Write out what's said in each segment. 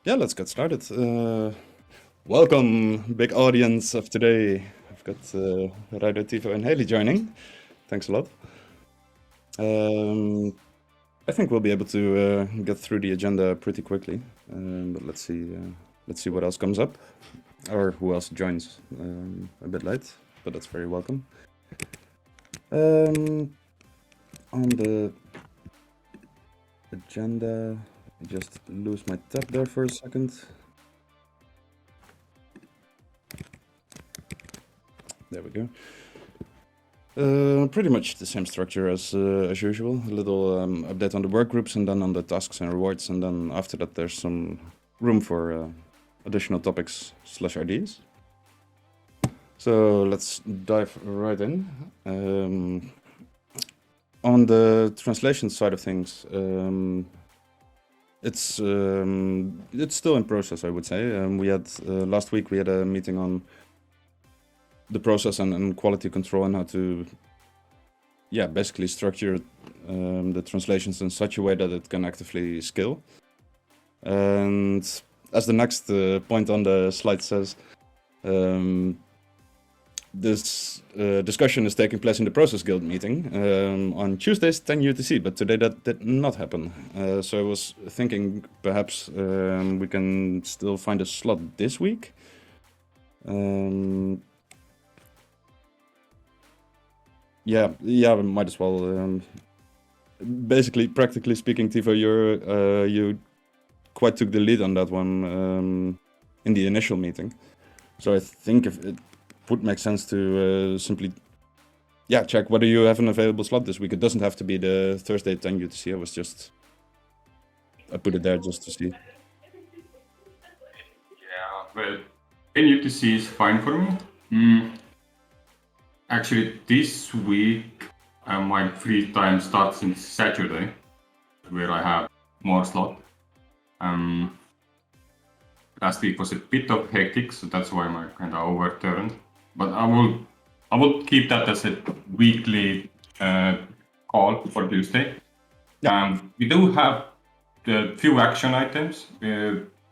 Yeah, let's get started. Welcome, big audience of today. I've got Ryder, Tivo, and Haley joining. Thanks a lot. I think we'll be able to get through the agenda pretty quickly, but let's see what else comes up, or who else joins a bit late, but that's very welcome. On the agenda, I just lose my tab there for a second. There we go. Pretty much the same structure as usual. A little update on the work groups, and then on the tasks and rewards, and then after that there's some room for additional topics / ideas. So let's dive right in. On the translation side of things, it's still in process, I would say. We had last week we had a meeting on the process and quality control, and how to basically structure the translations in such a way that it can actively scale. And as the next point on the slide says, this discussion is taking place in the Process Guild meeting on Tuesdays 10 UTC, but today that did not happen. So I was thinking perhaps we can still find a slot this week. Yeah, we might as well. Basically, practically speaking, Tivo, you quite took the lead on that one in the initial meeting. So I think if it would make sense to simply, check whether you have an available slot this week. It doesn't have to be the Thursday 10 UTC. I put it there just to see. Yeah, well, 10 UTC is fine for me. Actually, this week my free time starts on Saturday, where I have more slot. Last week was a bit of hectic, so that's why I kind of overturned. But I will keep that as a weekly call for Tuesday. We do have a few action items,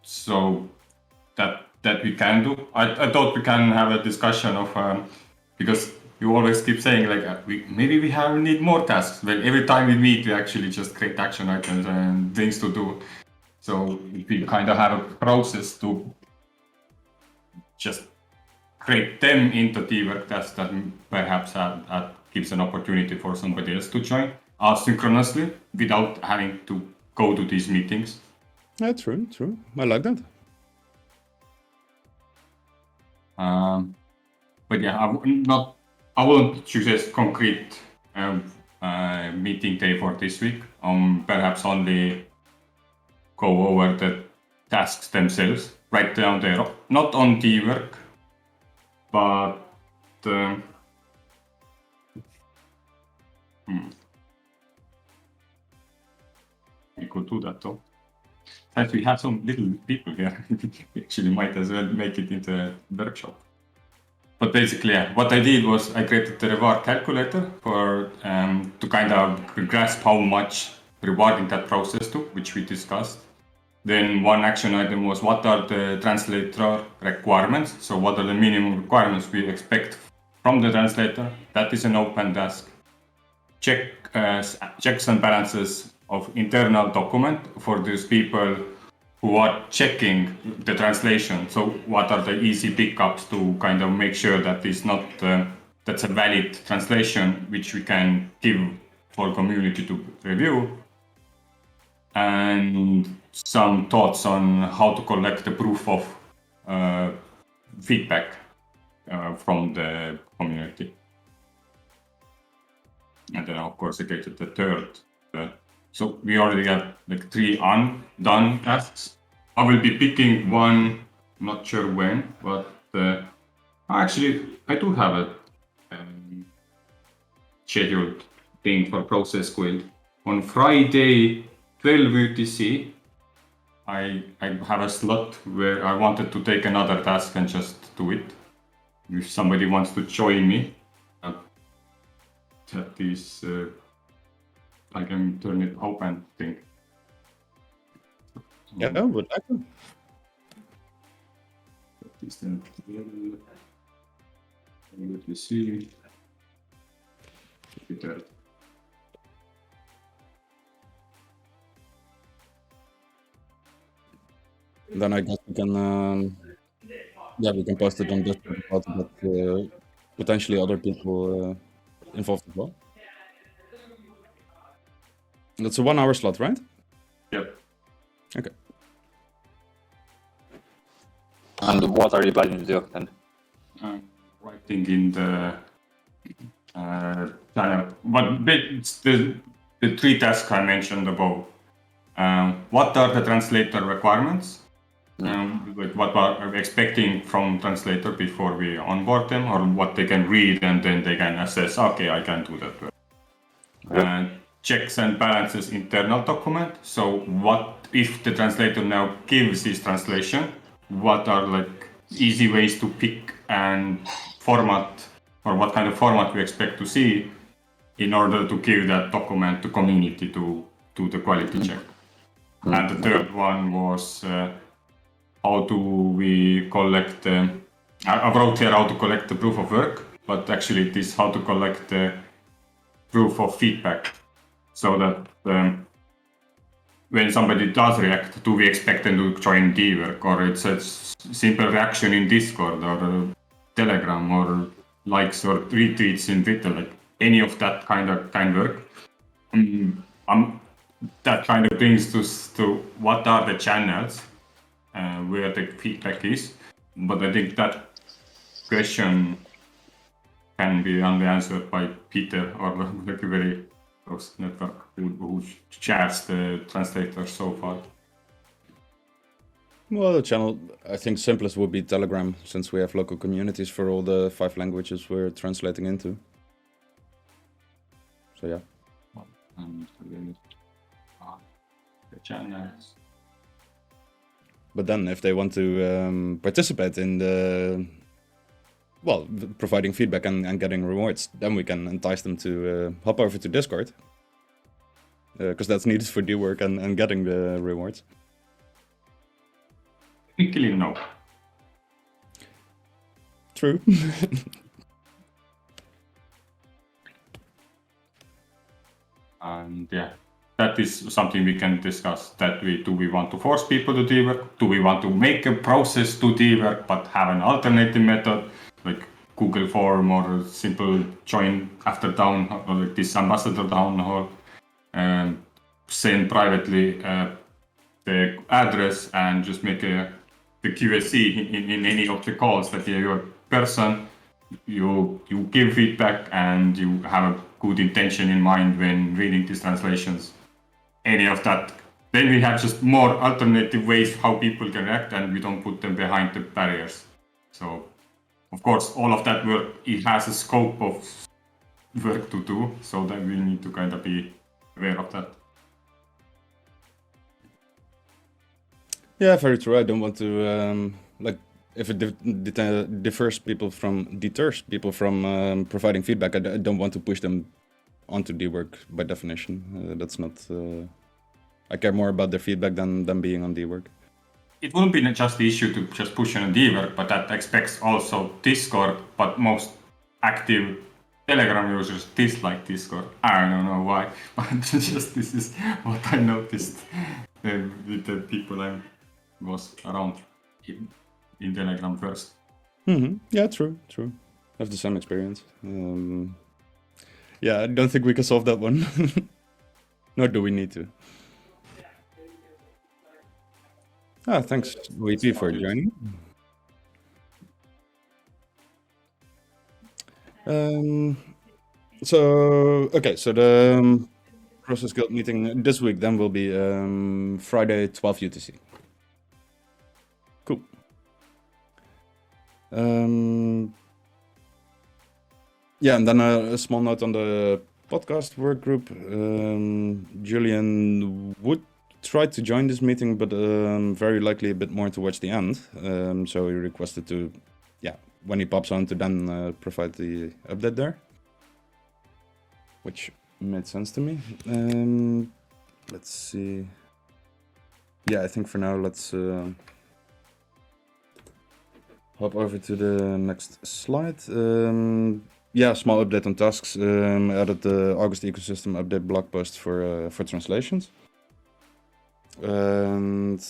so that we can do. I thought we can have a discussion of because you always keep saying like maybe we need more tasks. But every time we meet, we actually just create action items and things to do. So we kind of have a process to just create them into the work tasks that perhaps gives an opportunity for somebody else to join asynchronously without having to go to these meetings. Yeah, true. I like that. But yeah, I won't choose a concrete meeting day for this week. Perhaps only go over the tasks themselves, write down there, not on the work, but we could do that though. Since we have some little people here, we actually might as well make it into a workshop. But basically, what I did was I created the reward calculator for to kind of grasp how much rewarding that process took, which we discussed. Then one action item was what are the translator requirements? So what are the minimum requirements we expect from the translator? That is an open task. Checks and balances of internal document for those people who are checking the translation. So what are the easy pickups to kind of make sure that it's not that's a valid translation which we can give for community to review, and some thoughts on how to collect the proof of feedback from the community. And then of course I created the third. So we already have like 3 undone tasks. I will be picking one, not sure when, but actually I do have a scheduled thing for Process Guild. On Friday 12 UTC, I have a slot where I wanted to take another task and just do it. If somebody wants to join me, that is, I can turn it open, I think. Yeah, would like to. Let me see. Then I guess we can, we can post it on Discord about that potentially other people involved as well. That's a 1 hour slot, right? Yep. Okay. And what are you planning to do then? Writing in the channel, but it's the 3 tasks I mentioned above. What are the translator requirements? Like what are we expecting from translator before we onboard them, or what they can read and then they can assess, okay, I can do that. Okay. Checks and balances internal document. So what if the translator now gives his translation, what are like easy ways to pick and format, or what kind of format we expect to see in order to give that document to community to do the quality check. And the third one was how do we collect, I wrote here how to collect the proof of work, but actually it is how to collect the proof of feedback, so that when somebody does react, do we expect them to join dwork, or it's a simple reaction in Discord or Telegram, or likes or retweets in Twitter, like any of that kind of work. That kind of brings us to what are the channels where the feedback is, but I think that question can be only answered by Peter or like a very close network who shares the translators so far. Well, the channel, I think simplest would be Telegram, since we have local communities for all the 5 languages we're translating into. So yeah. And the channels. But then if they want to participate in the, providing feedback and getting rewards, then we can entice them to hop over to Discord. Because that's needed for dwork and getting the rewards. Technically, no. True. And yeah, that is something we can discuss. Do we want to force people to dwork? Do we want to make a process to dwork but have an alternative method, like Google form or a simple join after townhall, or like this ambassador townhall, and send privately the address and just make the QSC in any of the calls that you're a person, you give feedback and you have a good intention in mind when reading these translations. Any of that, then we have just more alternative ways how people can react, and we don't put them behind the barriers. So, of course, all of that work, it has a scope of work to do, so that we need to kind of be aware of that. Yeah, very true. I don't want to if it deters people from providing feedback. I don't want to push them onto dwork by definition. That's not. I care more about their feedback than being on dwork. It wouldn't be just the issue to just push on dwork, but that expects also Discord. But most active Telegram users dislike Discord. I don't know why, but just this is what I noticed with the people I was around in Telegram first. Mm-hmm. Yeah, true. I have the same experience. Yeah, I don't think we can solve that one. Nor do we need to. Thanks, VP, for joining. So the Process Guild meeting this week then will be Friday, 12 UTC. Cool. Yeah, and then a small note on the podcast work group. Julian would try to join this meeting, but very likely a bit more towards the end. So he requested to, when he pops on, to then provide the update there, which made sense to me. Let's see. Yeah, I think for now let's hop over to the next slide. Yeah, small update on tasks. Added the August ecosystem update blog post for translations. And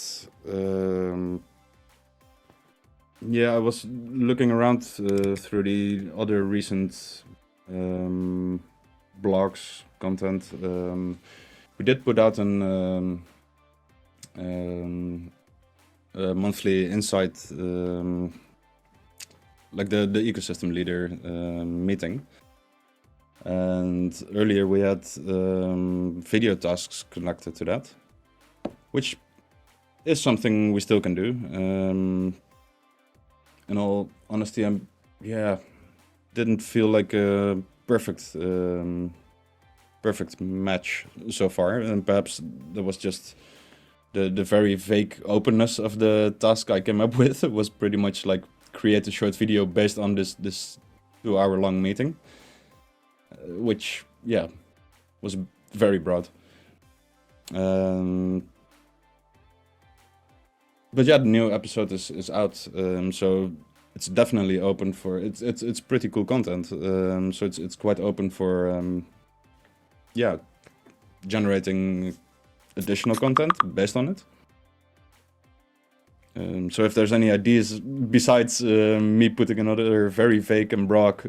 yeah, I was looking around through the other recent blogs, content. We did put out a monthly insight, like the ecosystem leader meeting. And earlier we had video tasks connected to that, which is something we still can do. In all honesty, didn't feel like a perfect match so far, and perhaps that was just the very vague openness of the task I came up with. It was pretty much like create a short video based on this 2-hour-long meeting, which was very broad. But yeah, the new episode is out, so it's definitely open for it's pretty cool content. So it's quite open for generating additional content based on it. So if there's any ideas besides me putting another very vague and broad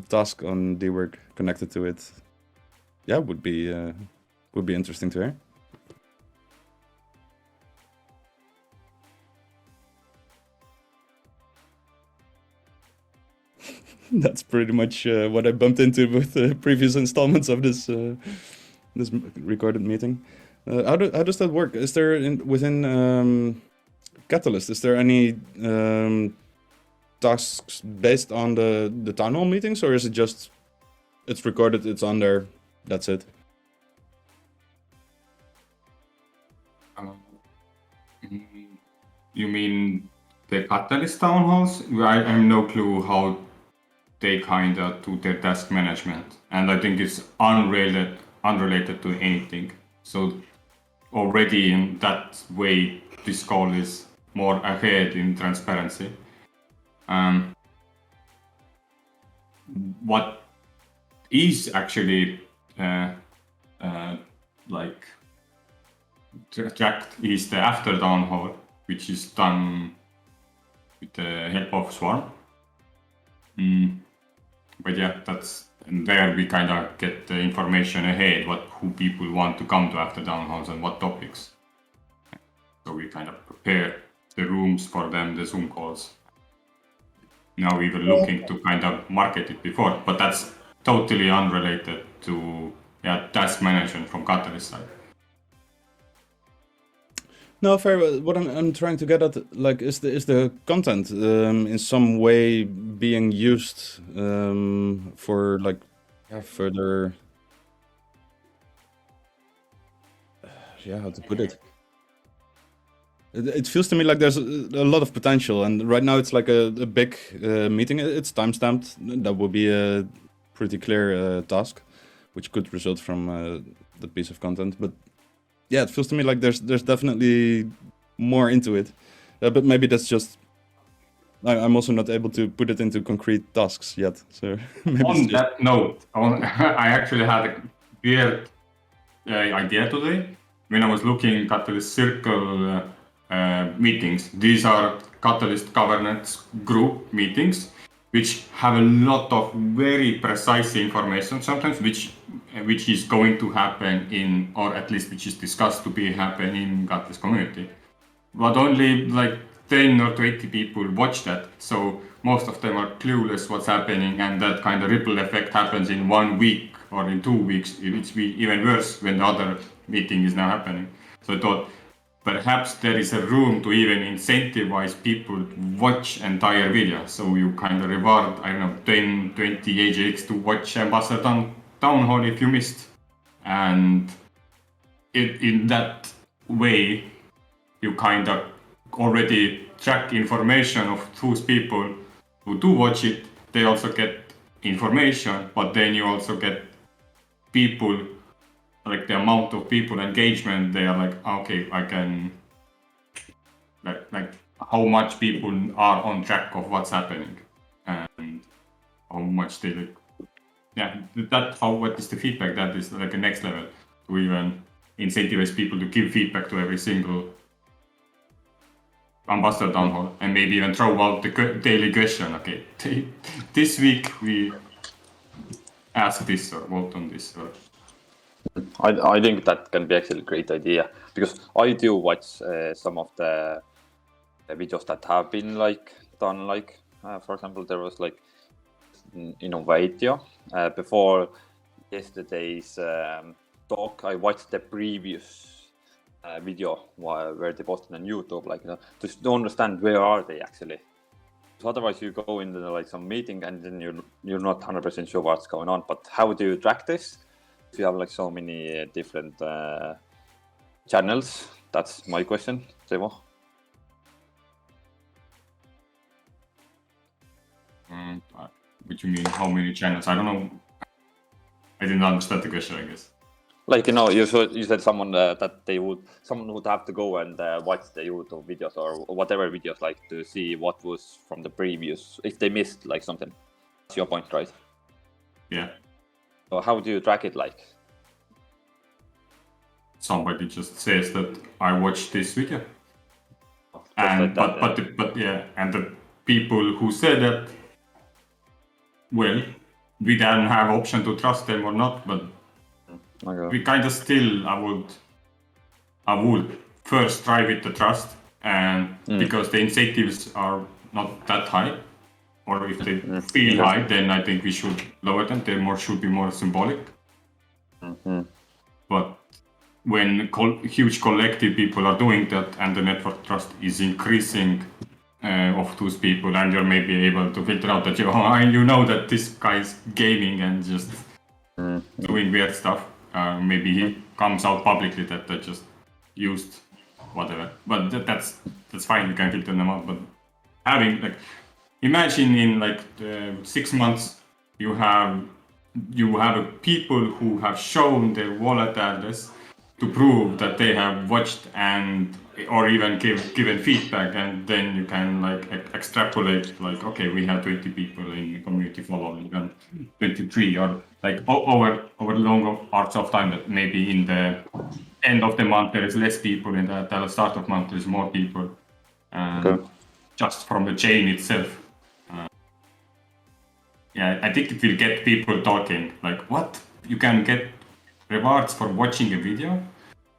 task on the work connected to it, would be interesting to hear. That's pretty much what I bumped into with previous installments of this this recorded meeting. How does that work? Is there within Catalyst? Is there any tasks based on the town hall meetings, or is it just it's recorded, it's on there, that's it? You mean the Catalyst town halls? I have no clue how they kind of do their task management, and I think it's unrelated to anything. So already in that way, this call is more ahead in transparency. What is actually like tracked is the after town hall, which is done with the help of Swarm. But yeah, and there we kind of get the information ahead, who people want to come to after town halls and what topics. So we kind of prepare the rooms for them, the Zoom calls. Now we were looking to kind of market it before, but that's totally unrelated to task management from Catalyst side. No, fair. What I'm trying to get at, like, is the content in some way being used for like further? How to put it? It feels to me like there's a lot of potential, and right now it's like a big meeting. It's timestamped. That would be a pretty clear task, which could result from the piece of content. But yeah, it feels to me like there's definitely more into it. But maybe that's just I'm also not able to put it into concrete tasks yet. So maybe on that note, I actually had a weird idea today when I was looking at Catalyst Circle meetings. These are Catalyst governance group meetings, which have a lot of very precise information sometimes, which is going to happen in, or at least which is discussed to be happen in Catalyst community. But only like 10 or 20 people watch that, so most of them are clueless what's happening, and that kind of ripple effect happens in 1 week or in 2 weeks. It's even worse when the other meeting is now happening. So I thought perhaps there is a room to even incentivize people to watch entire videos. So you kind of reward, 10, 20 AJX to watch Ambassador Townhall if you missed. And in that way, you kind of already track information of those people who do watch it. They also get information, but then you also get people, like the amount of people engagement. They are like, okay, I can like how much people are on track of what's happening and how much they like. Yeah, what is the feedback? That is like a next level to even incentivize people to give feedback to every single Ambassador Townhall, and maybe even throw out the daily question. Okay, this week we ask this or vote on this. Or... I think that can be actually a great idea, because I do watch some of the videos that have been like done, like for example, there was like Innovatio before yesterday's talk. I watched the previous video where they posted on YouTube, like just to understand where are they actually. So otherwise you go into like some meeting and then you're not 100% sure what's going on. But how do you track this if you have like so many different channels? That's my question, Timo. What you mean? How many channels? I don't know. I didn't understand the question, I guess. Like you said someone someone would have to go and watch the YouTube videos or whatever videos, like to see what was from the previous, if they missed like something. That's your point, right? Yeah. So how do you track it? Like somebody just says that I watched this video, and like but and the people who said that, well, we don't have option to trust them or not, but. Okay. We kind of still, I would first try with the trust, and because the incentives are not that high, or if they feel high, then I think we should lower them. They should be more symbolic. But when huge collective people are doing that, and the network trust is increasing of those people, and you're maybe able to filter out that you know that this guy's gaming and just doing weird stuff. Maybe he comes out publicly that they just used whatever, but that's fine. You can filter them out. But having like, imagine in like 6 months, you have people who have shown their wallet address to prove that they have watched and or even given feedback, and then you can like extrapolate like, okay, we have 20 people in the community following and 23, or like over longer parts of time, that maybe in the end of the month there is less people, and at the start of month there's more people, just from the chain itself. I think it will get people talking, like, what, you can get rewards for watching a video,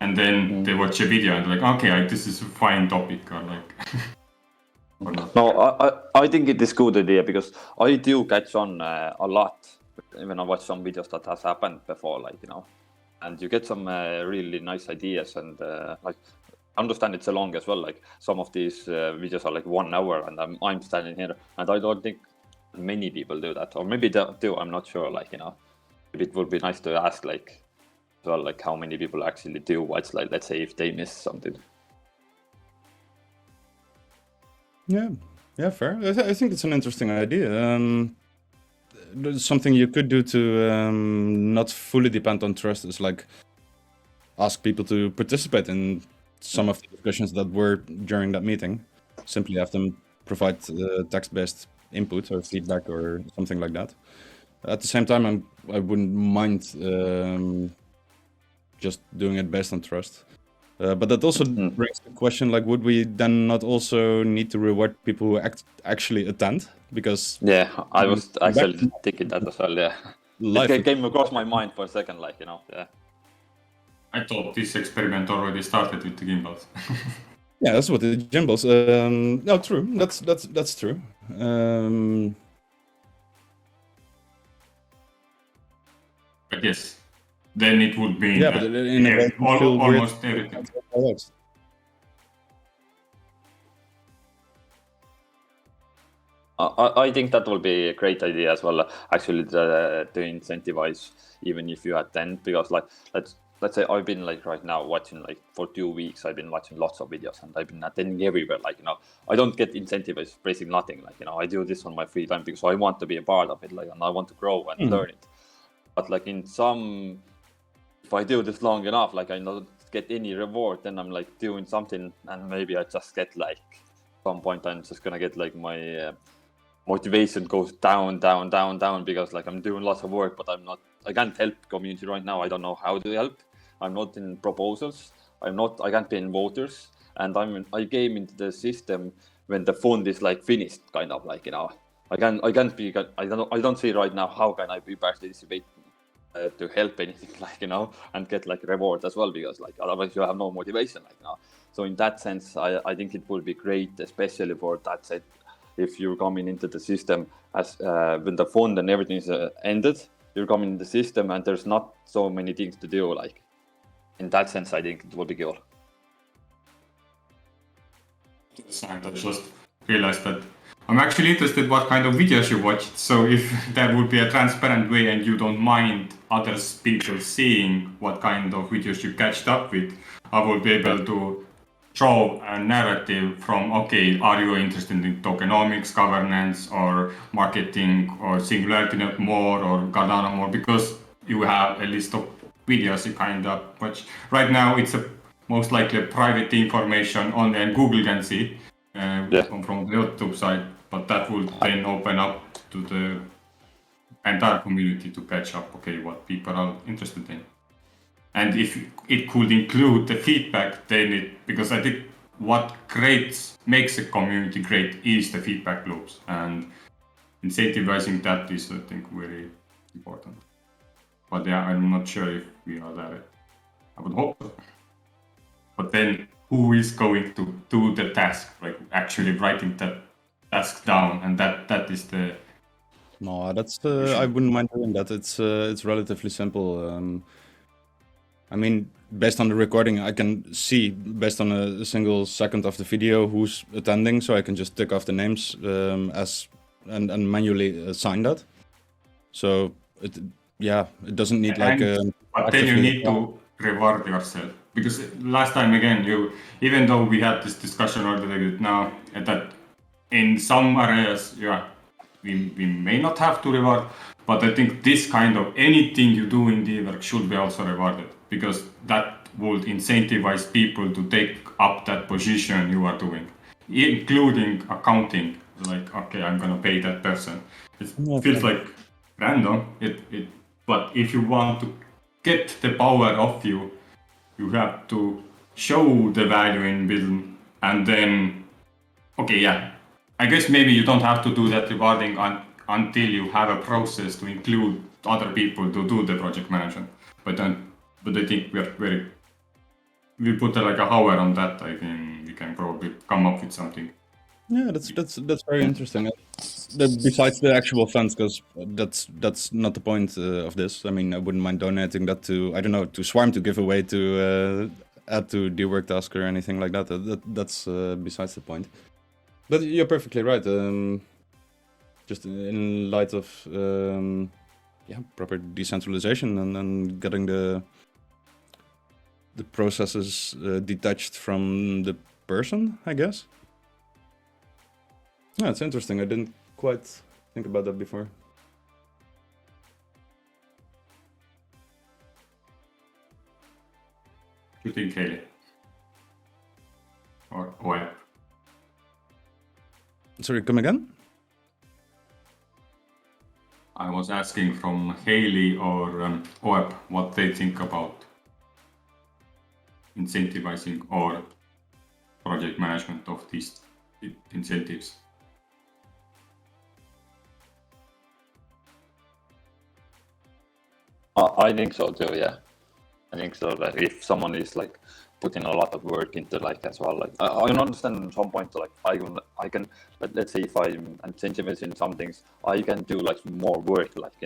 and then they watch a video and like, okay, this is a fine topic, or like. Or not. No, I think it is good idea, because I do catch on a lot when I watch some videos that has happened before, like and you get some really nice ideas, and like I understand it's long as well. Like some of these videos are like 1 hour, and I'm standing here, and I don't think many people do that, or maybe they do. I'm not sure. Like it would be nice to ask like. Well, like how many people actually do watch, like let's say if they miss something. Yeah, fair. I think it's an interesting idea. Something you could do to not fully depend on trust is like ask people to participate in some of the discussions that were during that meeting. Simply have them provide text-based input or feedback or something like that. At the same time, I wouldn't mind just doing it based on trust. But that also brings the question, like, would we then not also need to reward people who actually attend? Because I was actually thinking that as well. It came across my mind for a second, like I thought this experiment already started with the gimbals. Yeah, that's what the gimbals. No, true. That's true. But yes. Then it would be but in a way, almost everything. I think that will be a great idea as well, actually, to incentivize even if you attend, because like let's say I've been like right now watching like for 2 weeks, I've been watching lots of videos and I've been attending everywhere, like I don't get incentivized basically nothing, like I do this on my free time because I want to be a part of it, like, and I want to grow and learn it. But like if I do this long enough, like I don't get any reward, then I'm like doing something and maybe I just get like some point I'm just gonna get like my motivation goes down because like I'm doing lots of work, but I can't help community right now. I don't know how to help. I'm not in proposals. I can't be in voters, and I came into the system when the fund is like finished, kind of like, I don't see right now how can I be participate to help anything, like, and get like reward as well, because like otherwise you have no motivation, like, So in that sense, I think it would be great, especially for that set, if you're coming into the system as when the fund and everything is ended, you're coming in the system and there's not so many things to do. Like in that sense, I think it would be good. I just realized that I'm actually interested what kind of videos you watched. So if there would be a transparent way and you don't mind other people seeing what kind of videos you catched up with, I will be able to draw a narrative from, okay, are you interested in tokenomics, governance, or marketing, or SingularityNET more, or Cardano more, because you have a list of videos you kind of watch. Right now it's most likely private information only, and Google can see from the YouTube side, but that will then open up to the entire community to catch up, okay, what people are interested in. And if it could include the feedback, then because I think what makes a community great is the feedback loops, and incentivizing that is, I think, very important. But yeah, I'm not sure if we are there. I would hope so. But then who is going to do the task, like actually writing that task down? And that is the... No, that's I wouldn't mind doing that. It's relatively simple. I mean, based on the recording, I can see based on a single second of the video who's attending, so I can just tick off the names and manually assign that. So it doesn't need like. But then you need to reward yourself, because last time again, even though we had this discussion already now, that in some areas, we may not have to reward, but I think this kind of anything you do in the work should be also rewarded, because that would incentivize people to take up that position you are doing, including accounting. Like, okay, I'm gonna pay that person. It feels like random. But if you want to get the power of you have to show the value in building, and then, okay, yeah, I guess maybe you don't have to do that rewarding until you have a process to include other people to do the project management. But I think we put like a hour on that. I think we can probably come up with something. Yeah, that's very interesting. Besides the actual funds, because that's not the point of this. I mean, I wouldn't mind donating that to, I don't know, to Swarm to give away to add to the work task or anything like that. That's besides the point. But you're perfectly right. Just in light of proper decentralization and getting the processes detached from the person, I guess. Yeah, it's interesting. I didn't quite think about that before. What do you think, Haley? Or OEP? Sorry, come again? I was asking from Haley or OEP what they think about incentivizing or project management of these incentives. I think so too, yeah. I think so. Like if someone is like putting a lot of work into like as well, like I can understand at some point, like I can let's say if I'm incentivizing some things, I can do like more work, like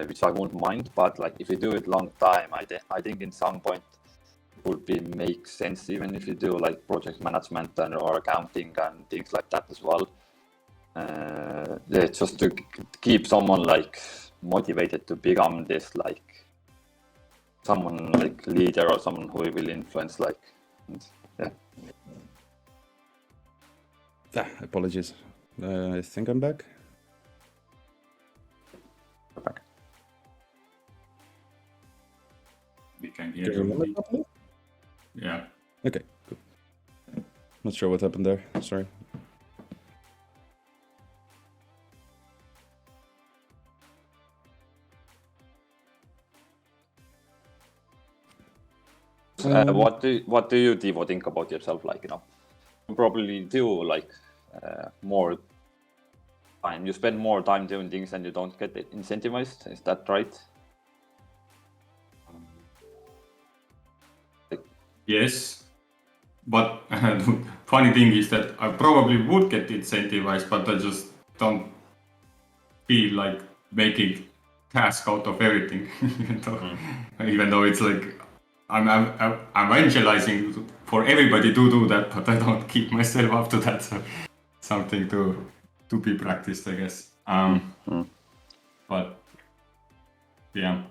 which I won't mind. But like if you do it long time, I think in some point it would make sense, even if you do like project management or accounting and things like that as well. Just to keep someone like motivated to become this like someone like leader or someone who will influence, like, Apologies. I think I'm back. Back. We can hear you. Yeah. Okay, cool. Not sure what happened there. Sorry. What do you, Tivo, think about yourself? Like, you probably do like more time. You spend more time doing things and you don't get incentivized. Is that right? Yes, but the funny thing is that I probably would get incentivized, but I just don't feel like making task out of everything. Even though it's like I'm evangelizing for everybody to do that, but I don't keep myself up to that. So something to be practiced, I guess. But yeah.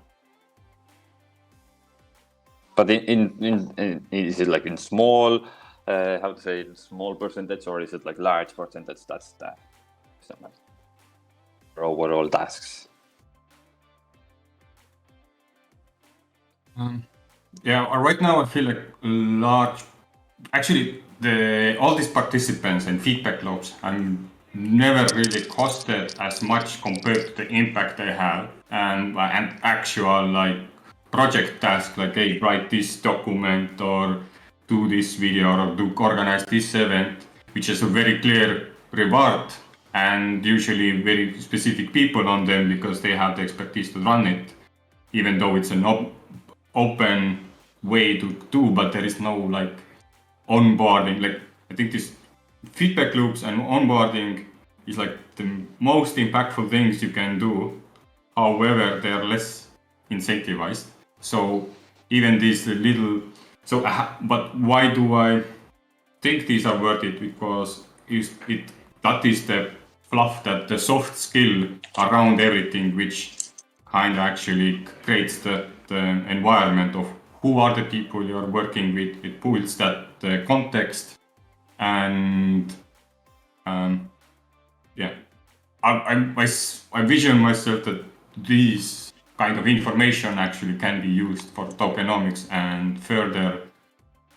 But in is it like in small, how to say, small percentage, or is it like large percentage? That's the overall tasks. Yeah, right now I feel like large. Actually, all these participants and feedback loops, I'm never really costed as much compared to the impact they have, and actual like project task, like hey, write this document or do this video or organize this event, which is a very clear reward and usually very specific people on them because they have the expertise to run it, even though it's an open way to do, but there is no like onboarding. Like I think this feedback loops and onboarding is like the most impactful things you can do. However, they are less incentivized. So even these little, but why do I think these are worth it? Because that is the fluff, that the soft skill around everything, which kind of actually creates the environment of who are the people you're working with. It builds that context, and yeah, I vision myself that these kind of information actually can be used for tokenomics and further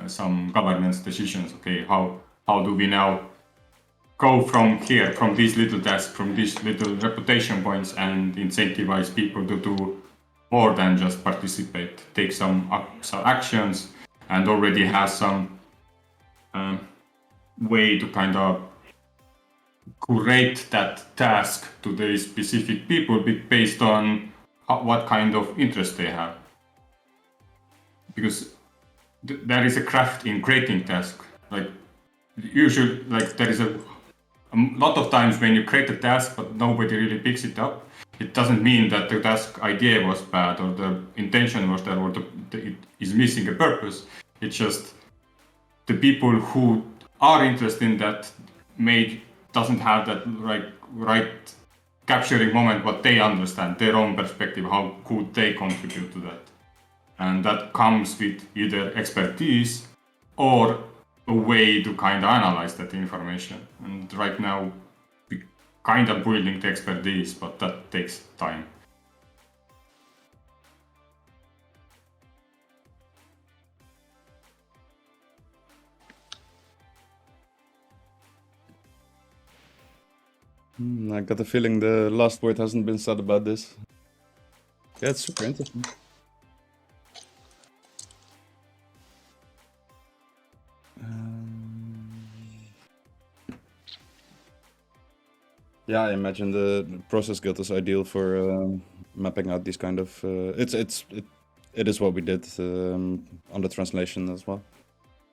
some governance decisions. Okay, how do we now go from here, from these little tasks, from these little reputation points, and incentivize people to do more than just participate, take some actions, and already have some way to kind of curate that task to the specific people based on what kind of interest they have. Because there is a craft in creating tasks. Like usually, like there is a lot of times when you create a task but nobody really picks it up, it doesn't mean that the task idea was bad or the intention was there or it is missing a purpose. It's just the people who are interested in that doesn't have that right capturing moment, what they understand, their own perspective, how could they contribute to that. And that comes with either expertise or a way to kind of analyze that information. And right now, we kind of building the expertise, but that takes time. I got the feeling the last word hasn't been said about this. Yeah, it's super interesting. Yeah, I imagine the process guild is ideal for mapping out these kind of. It is what we did on the translation as well.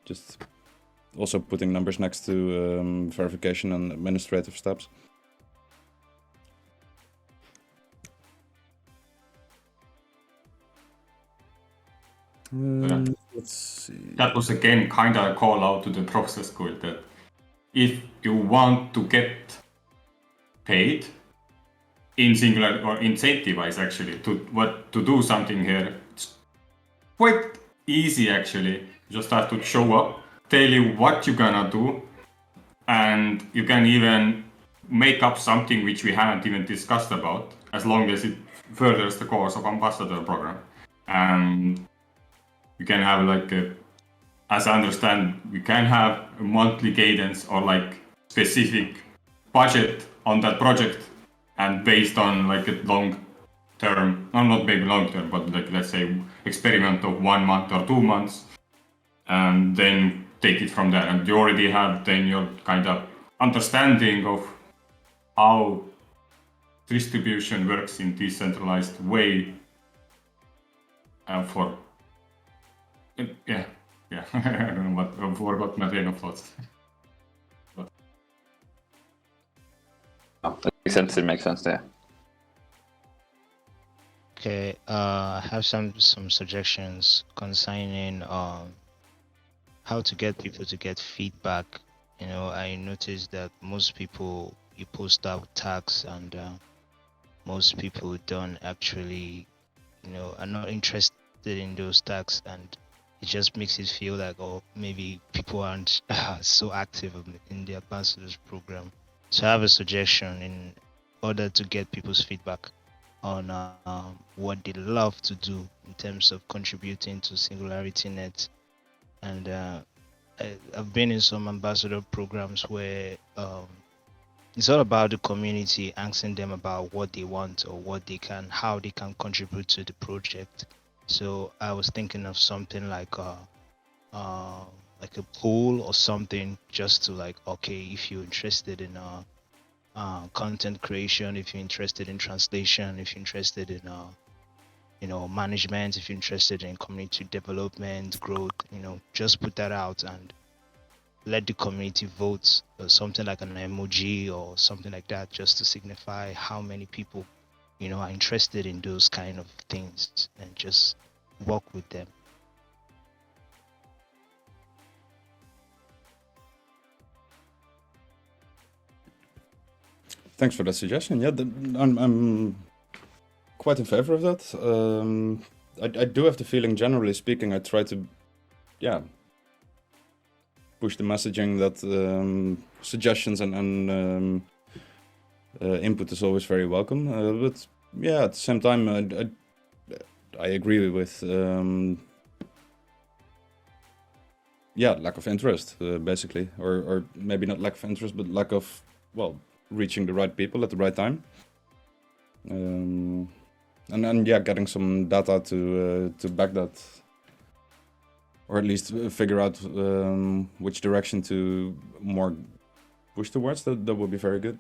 Just also putting numbers next to verification and administrative steps. Let's see. That was again kind of a call out to the process guild that if you want to get paid in Singularity or incentivize actually to do something here, it's quite easy actually. You just have to show up, tell you what you're gonna do, and you can even make up something which we haven't even discussed about, as long as it furthers the course of ambassador program. And you can have like as I understand, we can have a monthly cadence or like specific budget on that project, and based on like a long term, no, not maybe long term, but like let's say experiment of 1 month or 2 months, and then take it from there. And you already have then your kind of understanding of how distribution works in decentralized way for yeah I don't know what, I forgot my train of thoughts. Oh, that makes sense. It makes sense there. Okay, I have some suggestions concerning how to get people to get feedback. You know, I noticed that most people, you post out tags, and most people don't actually, you know, are not interested in those tags, and it just makes it feel like, oh, maybe people aren't so active in the ambassadors program. So I have a suggestion in order to get people's feedback on what they love to do in terms of contributing to SingularityNET. And I've been in some ambassador programs where it's all about the community, asking them about what they want or what they can, how they can contribute to the project. So I was thinking of something like a poll or something, just to like, okay, if you're interested in content creation, if you're interested in translation, if you're interested in you know, management, if you're interested in community development, growth, you know, just put that out and let the community vote, or something like an emoji or something like that, just to signify how many people, you know, are interested in those kind of things, and just work with them. Thanks for that suggestion. Yeah, I'm quite in favor of that. I do have the feeling, generally speaking, I try to, yeah, push the messaging that suggestions and input is always very welcome. But yeah, at the same time, I agree with yeah, lack of interest, basically, or maybe not lack of interest, but lack of, well, reaching the right people at the right time. And yeah, getting some data to back that, or at least figure out which direction to more push towards. That would be very good.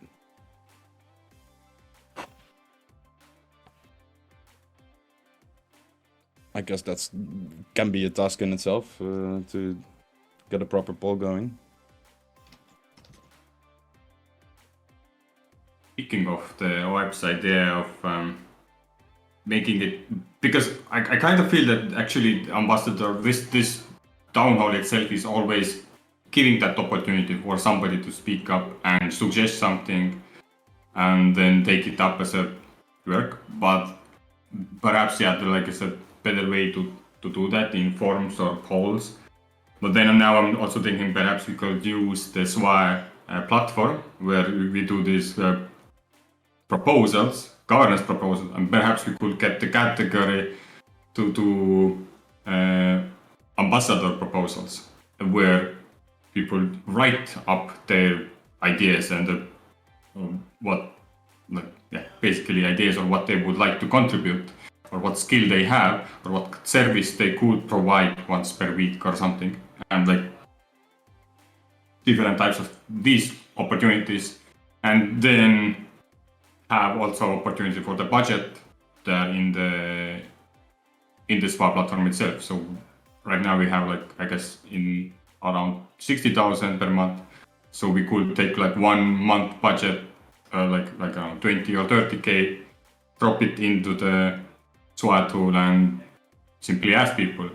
I guess that's can be a task in itself to get a proper poll going. Speaking of the website there, of making it, because I kind of feel that actually Ambassador, this town hall itself is always giving that opportunity for somebody to speak up and suggest something and then take it up as a work. But perhaps, yeah, like I said, better way to do that in forums or polls. But then now I'm also thinking perhaps we could use the SWA platform where we do these proposals, governance proposals, and perhaps we could get the category to ambassador proposals, where people write up their ideas and what, like, yeah, basically ideas on what they would like to contribute, or what skill they have, or what service they could provide once per week or something, and like different types of these opportunities, and then have also opportunity for the budget there in the SWA platform itself. So right now we have, like, I guess in around 60,000 per month. So we could take like 1 month budget, like around 20 or 30K, drop it into the SWA tool and simply ask people,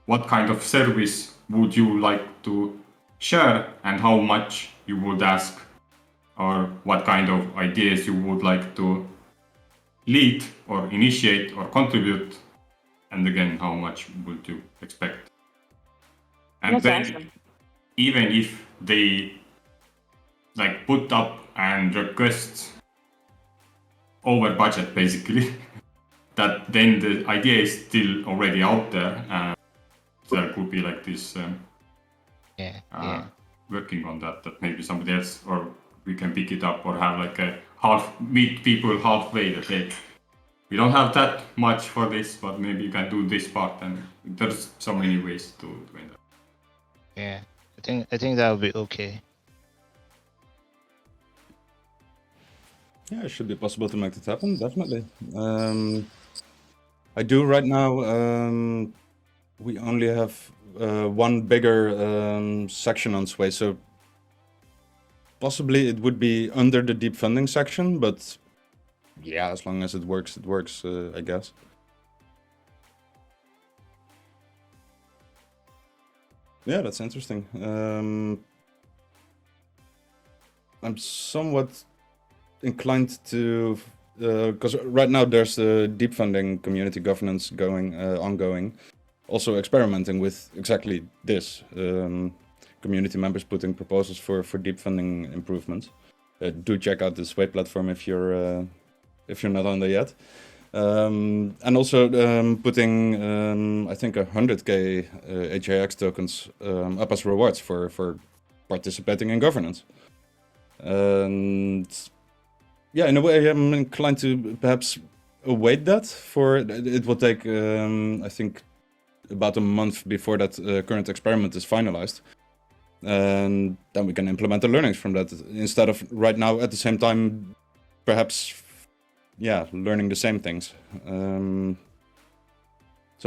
what kind of service would you like to share and how much you would ask, or what kind of ideas you would like to lead or initiate or contribute, and again, how much would you expect? And That's then, awesome. even if they like put up and request over budget, basically, that then the idea is still already out there. there could be like this working on that maybe somebody else, or we can pick it up, or have like a meet people halfway that say, we don't have that much for this, but maybe you can do this part, and there's so many ways to do that. Yeah, I think that would be okay. Yeah, it should be possible to make that happen, definitely. I do right now, we only have one bigger section on Sway, so possibly it would be under the deep funding section, but yeah, as long as it works, I guess. Yeah, that's interesting. I'm somewhat inclined to, because right now there's the deep funding community governance ongoing, also experimenting with exactly this. Community members putting proposals for deep funding improvements. Do check out the Sway platform if you're not on there yet. And also putting I think 100k HAX tokens up as rewards for participating in governance. And yeah, in a way, I'm inclined to perhaps await that. It will take I think about a month before that current experiment is finalized, and then we can implement the learnings from that instead of right now at the same time, perhaps. Yeah, learning the same things. So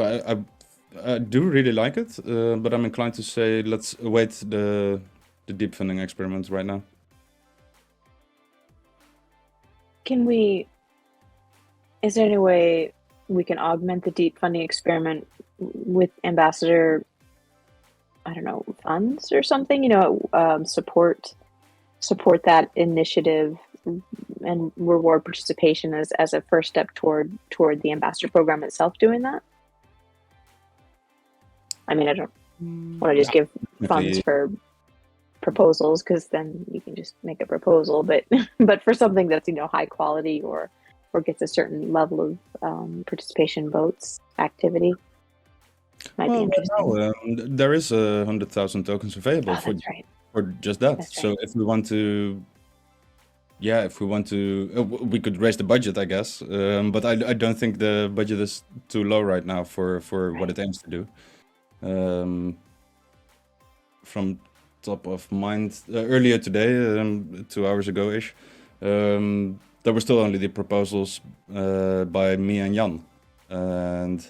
I do really like it, but I'm inclined to say let's await the deep funding experiment right now. Is there any way we can augment the deep funding experiment with Ambassador, I don't know, funds or something? Support that initiative and reward participation as a first step toward the Ambassador program itself doing that? I mean, I don't want to just give funds for proposals, because then you can just make a proposal, but for something that's high quality or gets a certain level of participation votes activity might be interesting. Right now, there is 100,000 tokens available for just that. That's so right. if we want to, we could raise the budget, I guess. But I don't think the budget is too low right now for what it aims to do. From top of mind, earlier today, 2 hours ago-ish, there were still only the proposals by me and Jan. And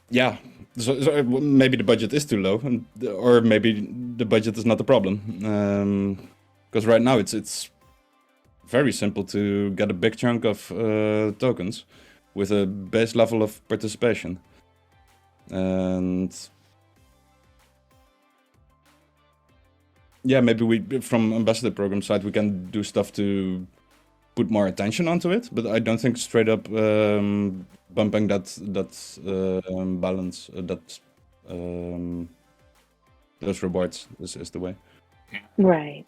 yeah, so maybe the budget is too low, or maybe the budget is not the problem. Because right now it's very simple to get a big chunk of tokens with a base level of participation. And yeah, maybe we, from Ambassador program side, we can do stuff to put more attention onto it, but I don't think straight up bumping that balance, those rewards is the way. Right.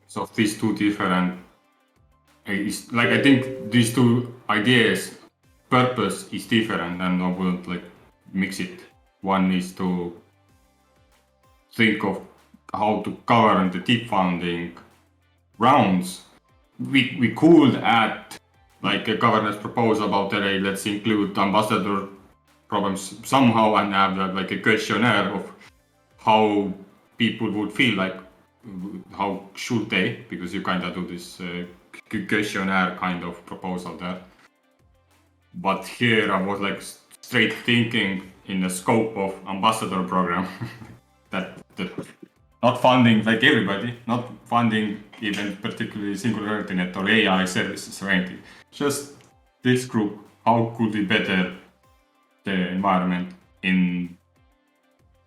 So these two different, I think these two ideas, purpose is different, and I wouldn't mix it. One is to think of how to govern the deep funding rounds. We could add a governance proposal about let's include ambassador problems somehow, and have a questionnaire of how people would feel how should they, because you kind of do this questionnaire kind of proposal there. But here I was straight thinking in the scope of ambassador program that not funding everybody, not funding even particularly SingularityNET or AI services or anything. Just this group, how could we better the environment in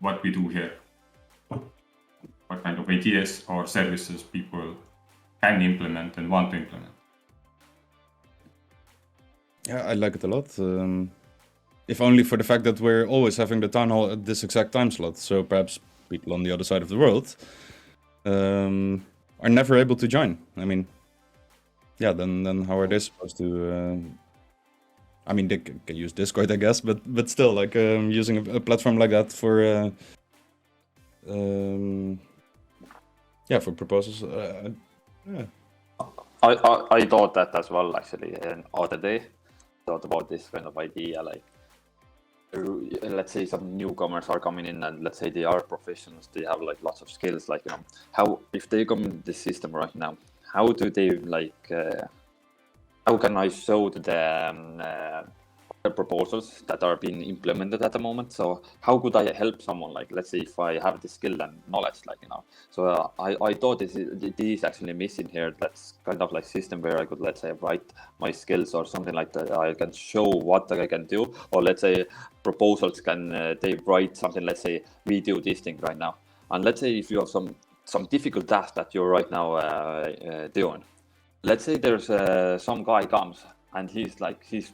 what we do here? What kind of ideas or services people can implement and want to implement? Yeah, I like it a lot. If only for the fact that we're always having the town hall at this exact time slot, so perhaps people on the other side of the world are never able to join. I mean, yeah, then how are they supposed to I mean, they can use Discord, I guess, but still, like using a platform like that for for proposals. Yeah. I thought that as well actually, and other day thought about this kind of idea, like let's say some newcomers are coming in and let's say they are professionals, they have like lots of skills, like how if they come in the system right now, how do they like how can I show to them the proposals that are being implemented at the moment? So how could I help someone, like let's say if I have the skill and knowledge, like so I thought this is actually missing here. That's kind of like system where I could, let's say, write my skills or something like that. I can show what I can do, or let's say proposals can they write something, let's say we do this thing right now, and let's say if you have some difficult task that you're right now doing, let's say there's some guy comes and he's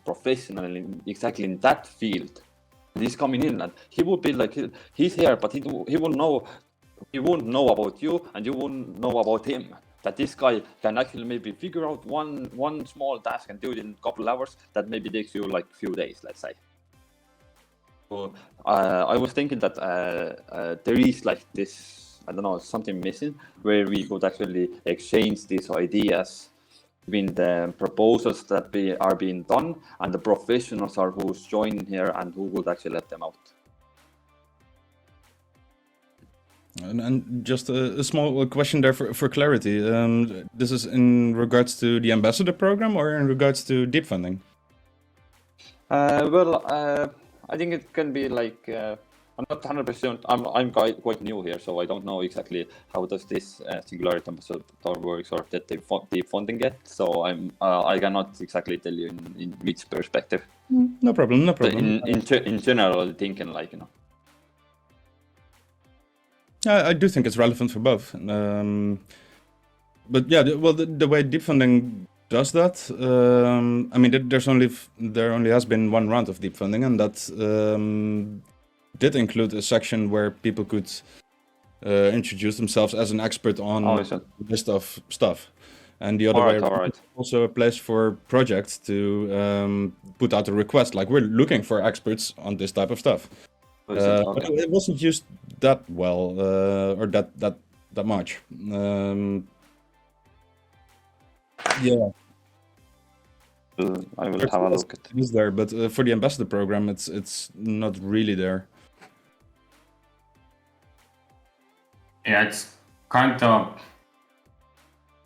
professional exactly in that field. He's coming in and he would be like he's here, but he won't know about you and you won't know about him. That this guy can actually maybe figure out one small task and do it in a couple of hours that maybe takes you like a few days, let's say. So I was thinking that there is like this, I don't know, something missing where we could actually exchange these ideas between the proposals that are being done and the professionals are who's joining here and who would actually let them out. And just a small question there for clarity. This is in regards to the ambassador program or in regards to deep funding? I think it can be like I'm not 100%. I'm quite new here, so I don't know exactly how does this Singularity Ambassador works or that the funding get. So I cannot exactly tell you in which perspective. No problem. No problem. In general, thinking like I do think it's relevant for both. But yeah, the way deep funding does that, I mean, there only has been one round of deep funding, and that did include a section where people could introduce themselves as an expert on a list of stuff. And the other way around, also a place for projects to put out a request, like we're looking for experts on this type of stuff. But it wasn't used that well or that much. Yeah. I will have a look at it. Is there, but for the ambassador program, it's not really there. Yeah, it's kind of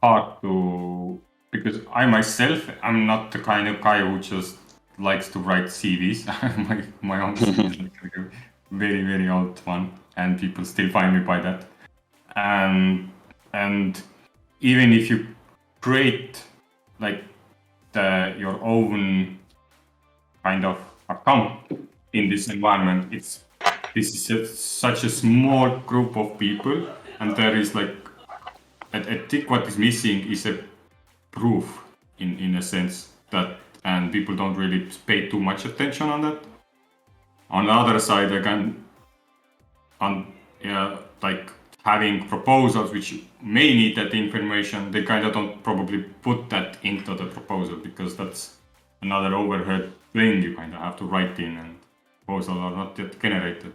hard to, because I myself am not the kind of guy who just likes to write CVs. my own CV is like a very, very old one, and people still find me by that. And even if you create like your own kind of account in this environment, this is such a small group of people, and there is like I think what is missing is a proof in a sense that, and people don't really pay too much attention on that. On the other side, again, like having proposals which may need that information, they kind of don't probably put that into the proposal because that's another overhead thing you kind of have to write in, and proposals are not yet generated.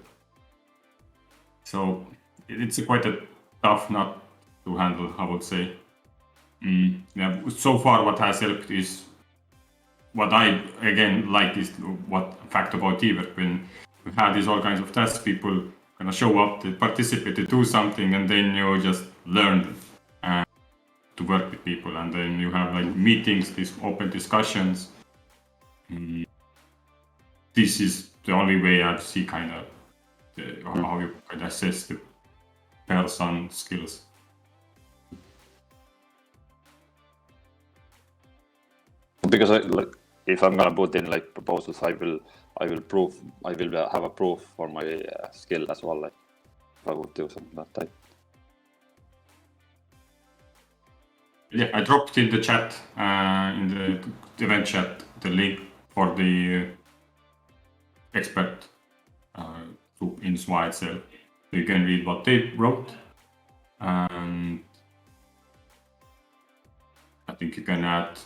So it's quite a tough nut to handle, I would say. Yeah, so far what has helped is what I again like is what fact about teamwork. When we have these all kinds of tasks, people kind of show up, they participate, they do something, and then you just learn to work with people, and then you have like meetings, these open discussions. This is the only way I see kind of how you can assess the person skills. Because if I'm gonna put in like proposals, I will have a proof for my skill as well. Like if I would do something that type. Yeah, I dropped in the chat, in the event chat, the link for the expert in SWA itself. So you can read what they wrote, and I think you can add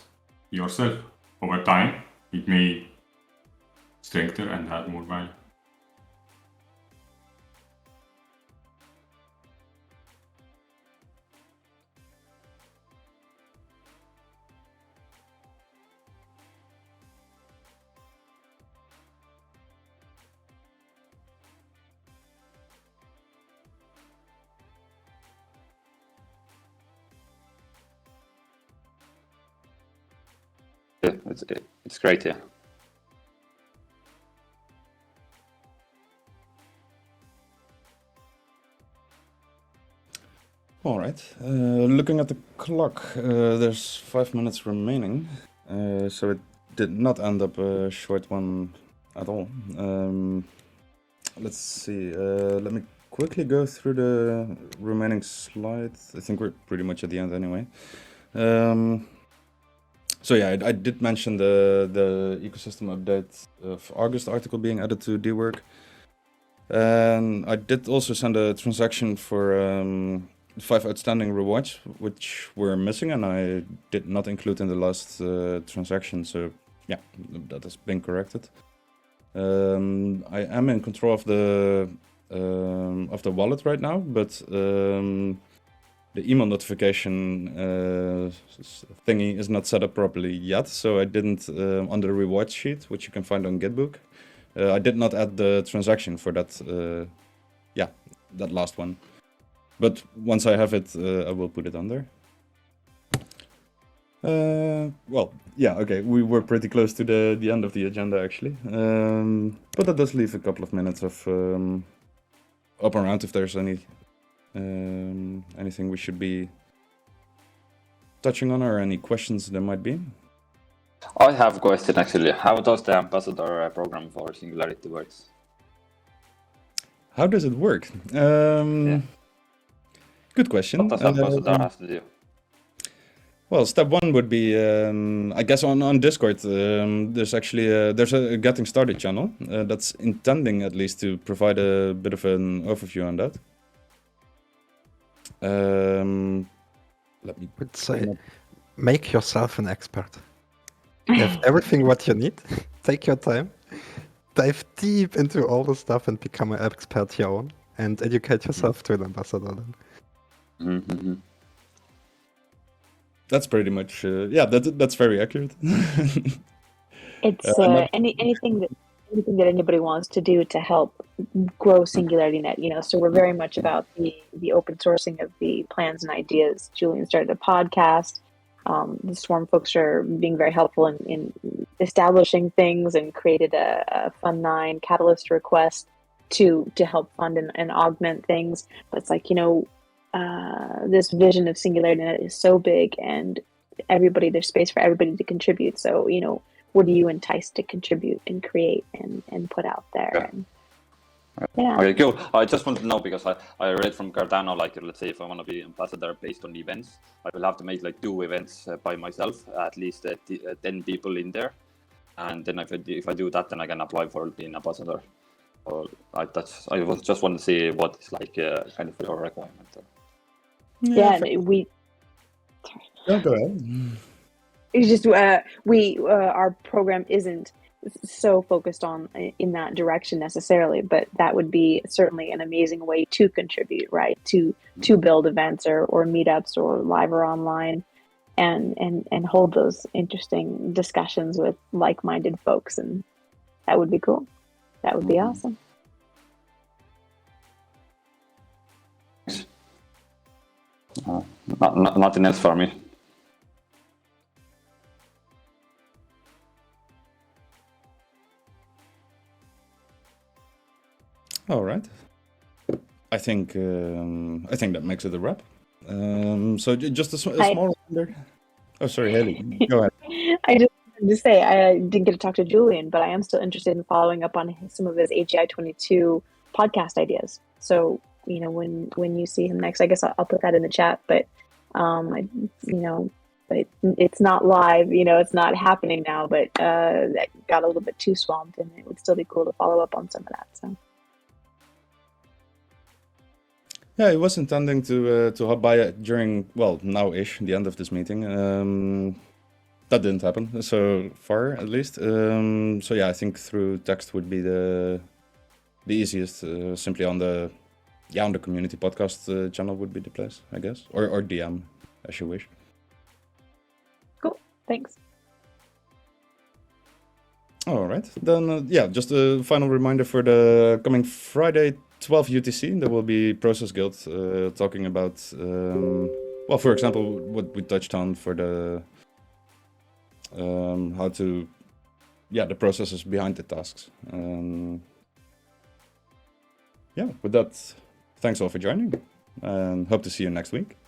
yourself over time. It may strengthen and add more value. Yeah, it's great. Yeah. All right. Looking at the clock, there's 5 minutes remaining, so it did not end up a short one at all. Let's see. Let me quickly go through the remaining slides. I think we're pretty much at the end anyway. So yeah, I did mention the ecosystem update of August article being added to dwork, and I did also send a transaction for 5 outstanding rewards, which were missing, and I did not include in the last transaction. So yeah, that has been corrected. I am in control of the wallet right now, but the email notification thingy is not set up properly yet, so I didn't on the reward sheet, which you can find on Gitbook. I did not add the transaction for that. That last one. But once I have it, I will put it on there. Well, yeah, okay, we were pretty close to the end of the agenda actually, but that does leave a couple of minutes of up around if there's anything we should be touching on or any questions there might be. I have a question actually. How does the ambassador program for Singularity works? How does it work? Good question. What does ambassador have to do? Well, step one would be, I guess, on Discord. There's actually there's a getting started channel that's intending at least to provide a bit of an overview on that. Let me would say, make yourself an expert. You have everything what you need. Take your time, dive deep into all the stuff, and become an expert your own, and educate yourself to an ambassador. Then. Mm-hmm. That's pretty much, yeah. That's very accurate. It's anything that anybody wants to do to help grow SingularityNet. So we're very much about the open sourcing of the plans and ideas. Julian started a podcast. The Swarm folks are being very helpful in establishing things and created a Fund 9 Catalyst request to help fund and augment things. But it's like, this vision of SingularityNet is so big, and there's space for everybody to contribute. So, what are you enticed to contribute and create and put out there? Yeah. And, yeah. Okay, cool. I just want to know, because I read from Cardano, like, let's say if I want to be ambassador based on events, I will have to make like 2 events by myself, at least 10 people in there. And then if I do that, then I can apply for being ambassador. So I just want to see what is like kind of your requirement. Yeah, Go ahead. it's just our program isn't so focused on in that direction necessarily, but that would be certainly an amazing way to contribute, right? To build events or meetups or live or online, and hold those interesting discussions with like-minded folks, and that would be cool. That would be awesome. Nothing else for me. All right. I think that makes it a wrap. So just a small reminder. Oh, sorry, Haley. Go ahead. I just wanted to say I didn't get to talk to Julian, but I am still interested in following up on some of his AGI 22 podcast ideas. So when you see him next, I guess I'll put that in the chat. But but it's not live. It's not happening now. But that got a little bit too swamped, and it would still be cool to follow up on some of that. So. Yeah, I was intending to hop by during, well, now-ish, the end of this meeting. that didn't happen so far, at least. So yeah, I think through text would be the easiest. Simply on the community podcast channel would be the place, I guess, or DM as you wish. Cool. Thanks. All right, then just a final reminder for the coming Friday, 12 UTC. There will be Process Guild talking about, for example, what we touched on for the how to, the processes behind the tasks. With that, thanks all for joining, and hope to see you next week.